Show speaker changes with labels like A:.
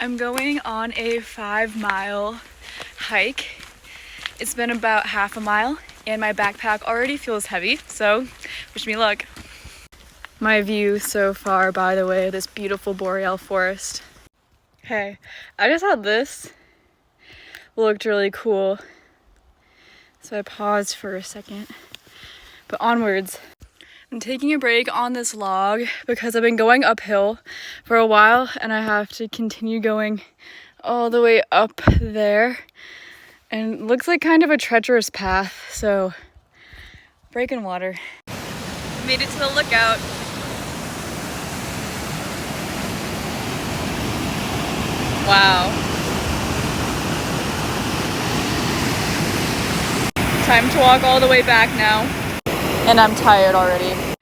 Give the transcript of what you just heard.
A: I'm going on a 5-mile hike. It's been about half a mile and my backpack already feels heavy, so wish me luck. My view so far, by the way, this beautiful boreal forest. Hey, I just thought this looked really cool, so I paused for a second. But onwards. I'm taking a break on this log because I've been going uphill for a while and I have to continue going all the way up there. And it looks like kind of a treacherous path, so break in water. Made it to the lookout. Wow. Time to walk all the way back now. And I'm tired already.